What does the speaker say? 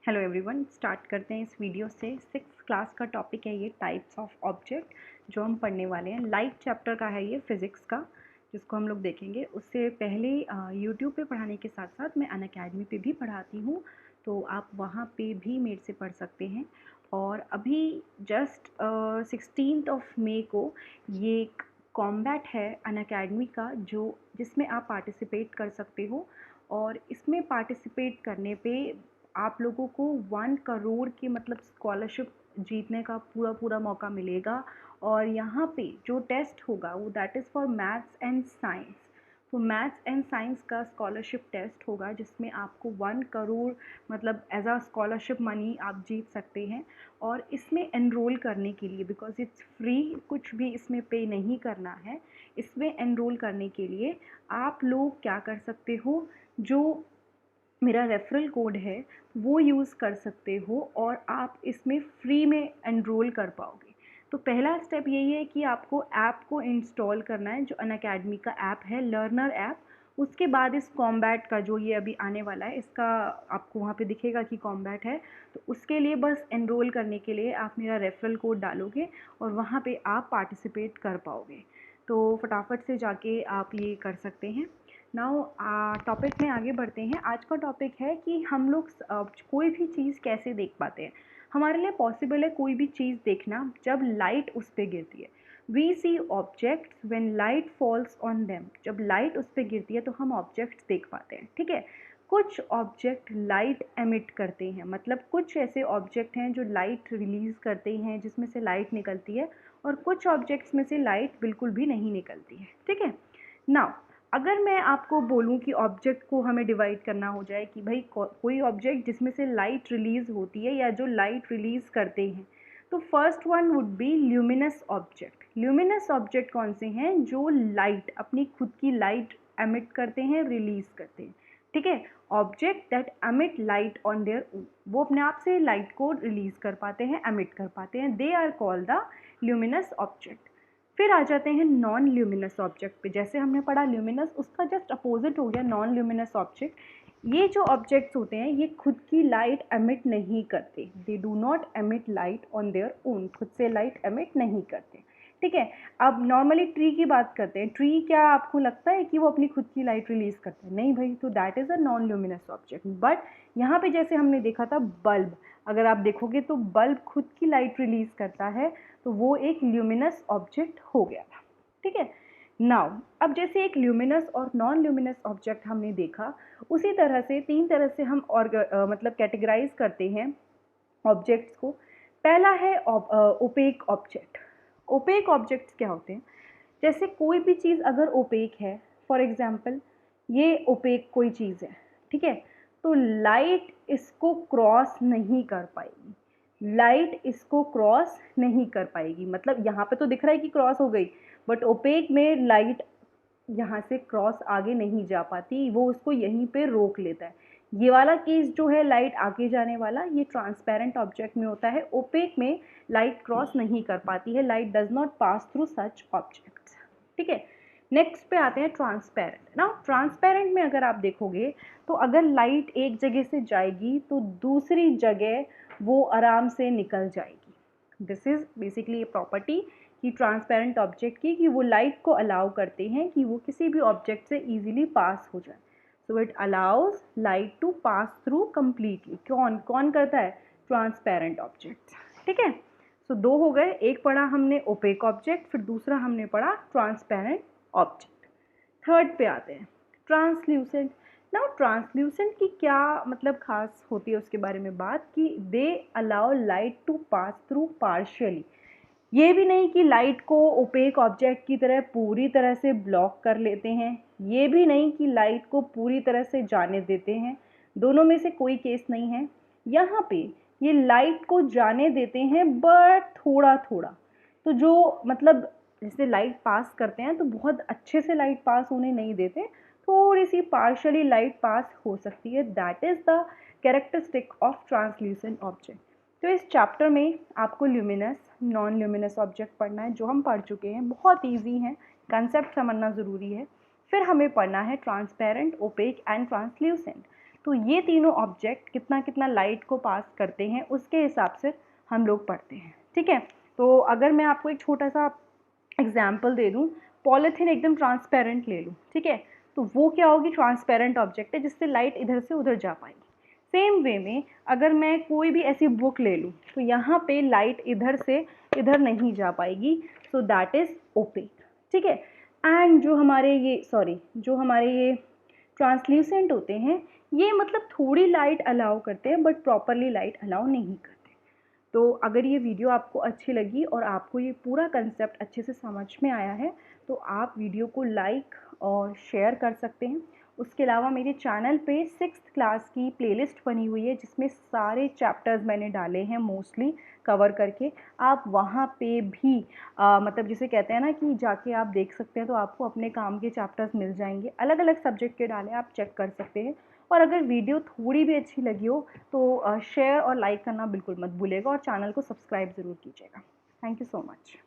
Hello everyone, start करते हैं इस वीडियो से। 6th क्लास का टॉपिक है ये टाइप्स ऑफ ऑब्जेक्ट जो हम पढ़ने वाले हैं। लाइट चैप्टर का है ये फिज़िक्स का, जिसको हम लोग देखेंगे। उससे पहले यूट्यूब पे पढ़ाने के साथ साथ मैं अनअकैडमी पे भी पढ़ाती हूँ, तो आप वहाँ पे भी मेरे से पढ़ सकते हैं। और अभी जस्ट 16 मई को ये एक कॉम्बैट है अनअकैडमी का जिसमें आप पार्टिसिपेट कर सकते हो। और इसमें पार्टिसिपेट करने पे आप लोगों को 1 करोड़ की मतलब स्कॉलरशिप जीतने का पूरा मौका मिलेगा। और यहाँ पे जो टेस्ट होगा वो that is for maths and science. तो मैथ्स एंड साइंस का स्कॉलरशिप टेस्ट होगा जिसमें आपको 1 करोड़ मतलब एज अ स्कॉलरशिप मनी आप जीत सकते हैं। और इसमें एनरोल करने के लिए, बिकॉज इट्स फ्री, कुछ भी इसमें पे नहीं करना है। इसमें एनरोल करने के लिए आप लोग क्या कर सकते हो, जो मेरा रेफरल कोड है वो यूज़ कर सकते हो और आप इसमें फ्री में एनरोल कर पाओगे। तो पहला स्टेप यही है कि आपको ऐप को इंस्टॉल करना है, जो अनअकैडमी का ऐप है, लर्नर ऐप। उसके बाद इस कॉम्बैट का जो ये अभी आने वाला है, इसका आपको वहाँ पे दिखेगा कि कॉम्बैट है। तो उसके लिए बस एनरोल करने के लिए आप मेरा रेफरल कोड डालोगे और वहाँ पे आप पार्टिसिपेट कर पाओगे। तो फटाफट से जाके आप ये कर सकते हैं। नाउ टॉपिक में आगे बढ़ते हैं। आज का टॉपिक है कि हम लोग कोई भी चीज़ कैसे देख पाते हैं। हमारे लिए पॉसिबल है कोई भी चीज़ देखना जब लाइट उस पर गिरती है। We see objects when light falls on them. जब लाइट उस पर गिरती है तो हम ऑब्जेक्ट्स देख पाते हैं, ठीक है। कुछ ऑब्जेक्ट लाइट एमिट करते हैं, मतलब कुछ ऐसे ऑब्जेक्ट हैं जो लाइट रिलीज़ करते हैं, जिसमें से लाइट निकलती है। और कुछ ऑब्जेक्ट्स में से लाइट बिल्कुल भी नहीं निकलती है, ठीक है। नाउ अगर मैं आपको बोलूं कि ऑब्जेक्ट को हमें डिवाइड करना हो जाए कि भाई कोई ऑब्जेक्ट जिसमें से लाइट रिलीज़ होती है या जो लाइट रिलीज़ करते हैं, तो first one would be luminous object. Luminous object कौन से हैं? जो लाइट, अपनी खुद की लाइट एमिट करते हैं, रिलीज़ करते हैं, ठीक है। Object that emit light on their own, वो अपने आप से लाइट को रिलीज़ कर पाते हैं, एमिट कर पाते हैं, they are called the luminous object. फिर आ जाते हैं नॉन ल्यूमिनस ऑब्जेक्ट पे। जैसे हमने पढ़ा ल्यूमिनस, उसका जस्ट अपोजिट हो गया नॉन ल्यूमिनस ऑब्जेक्ट। ये जो ऑब्जेक्ट्स होते हैं ये खुद की लाइट एमिट नहीं करते, they do not emit light on their own, खुद से लाइट एमिट नहीं करते, ठीक है। अब नॉर्मली ट्री की बात करते हैं। ट्री, क्या आपको लगता है कि वो अपनी खुद की लाइट रिलीज करते हैं? नहीं भाई, तो that is a non luminous object. But यहाँ पे जैसे हमने देखा था बल्ब, अगर आप देखोगे तो बल्ब खुद की लाइट रिलीज करता है, तो वो एक ल्यूमिनस ऑब्जेक्ट हो गया था, ठीक है। नाउ अब जैसे एक ल्यूमिनस और नॉन ल्यूमिनस ऑब्जेक्ट हमने देखा, उसी तरह से 3 तरह से हम मतलब कैटेगराइज करते हैं ऑब्जेक्ट्स को। पहला है ओपेक ऑब्जेक्ट। ओपेक ऑब्जेक्ट्स क्या होते हैं? जैसे कोई भी चीज़ अगर ओपेक है, फॉर एग्जांपल ये ओपेक कोई चीज़ है, ठीक है, तो लाइट इसको क्रॉस नहीं कर पाएगी। लाइट इसको क्रॉस नहीं कर पाएगी, मतलब यहाँ पे तो दिख रहा है कि क्रॉस हो गई, बट ओपेक में लाइट यहाँ से क्रॉस आगे नहीं जा पाती, वो उसको यहीं पे रोक लेता है। ये वाला केस जो है लाइट आगे जाने वाला, ये ट्रांसपेरेंट ऑब्जेक्ट में होता है। ओपेक में लाइट क्रॉस नहीं कर पाती है, light does not pass through such objects, ठीक है। नेक्स्ट पे आते हैं ट्रांसपेरेंट। ना ट्रांसपेरेंट में अगर आप देखोगे तो अगर लाइट एक जगह से जाएगी तो दूसरी जगह वो आराम से निकल जाएगी। This is basically a property कि ट्रांसपेरेंट ऑब्जेक्ट की, कि वो लाइट को अलाउ करते हैं कि वो किसी भी ऑब्जेक्ट से इजीली पास हो जाए। So it allows light to pass through completely. कौन कौन करता है? ट्रांसपेरेंट ऑब्जेक्ट, ठीक है। सो 2 हो गए, एक पढ़ा हमने ओपेक ऑब्जेक्ट, फिर दूसरा हमने पढ़ा ट्रांसपेरेंट ऑब्जेक्ट। थर्ड पे आते हैं ट्रांसल्यूसेंट। नाउ ट्रांसल्यूसेंट की क्या मतलब खास होती है उसके बारे में बात, कि they allow light to pass through partially. ये भी नहीं कि लाइट को ओपेक ऑब्जेक्ट की तरह पूरी तरह से ब्लॉक कर लेते हैं, ये भी नहीं कि लाइट को पूरी तरह से जाने देते हैं, दोनों में से कोई केस नहीं है। यहाँ पे ये लाइट को जाने देते हैं बट थोड़ा थोड़ा। तो जो मतलब जैसे लाइट पास करते हैं तो बहुत अच्छे से लाइट पास होने नहीं देते, थोड़ी सी पार्शली लाइट पास हो सकती है। That is the characteristic of translucent object. तो इस चैप्टर में आपको ल्यूमिनस, नॉन ल्यूमिनस ऑब्जेक्ट पढ़ना है, जो हम पढ़ चुके हैं, बहुत इजी है, कंसेप्ट समझना ज़रूरी है। फिर हमें पढ़ना है ट्रांसपेरेंट, ओपेक एंड ट्रांसल्यूसेंट। तो ये तीनों ऑब्जेक्ट कितना कितना लाइट को पास करते हैं उसके हिसाब से हम लोग पढ़ते हैं, ठीक है। तो अगर मैं आपको एक छोटा सा एग्जाम्पल दे दूँ, पॉलीथीन एकदम ट्रांसपेरेंट ले लूँ, ठीक है, तो वो क्या होगी, ट्रांसपेरेंट ऑब्जेक्ट है जिससे लाइट इधर से उधर जा पाएगी। सेम वे में अगर मैं कोई भी ऐसी बुक ले लूँ तो यहाँ पे लाइट इधर से इधर नहीं जा पाएगी, सो दैट इज़ ओपेक, ठीक है। एंड जो हमारे ये ट्रांसल्यूसेंट होते हैं, ये मतलब थोड़ी लाइट अलाउ करते हैं बट प्रॉपरली लाइट अलाउ नहीं करते। तो अगर ये वीडियो आपको अच्छी लगी और आपको ये पूरा कंसेप्ट अच्छे से समझ में आया है तो आप वीडियो को लाइक और शेयर कर सकते हैं। उसके अलावा मेरे चैनल पे 6th क्लास की प्लेलिस्ट बनी हुई है जिसमें सारे चैप्टर्स मैंने डाले हैं मोस्टली कवर करके। आप वहाँ पे भी मतलब जिसे कहते हैं ना कि जाके आप देख सकते हैं, तो आपको अपने काम के चैप्टर्स मिल जाएंगे, अलग अलग सब्जेक्ट के डाले, आप चेक कर सकते हैं। और अगर वीडियो थोड़ी भी अच्छी लगी हो तो शेयर और लाइक करना बिल्कुल मत भूलिएगा और चैनल को सब्सक्राइब ज़रूर कीजिएगा। Thank you so much.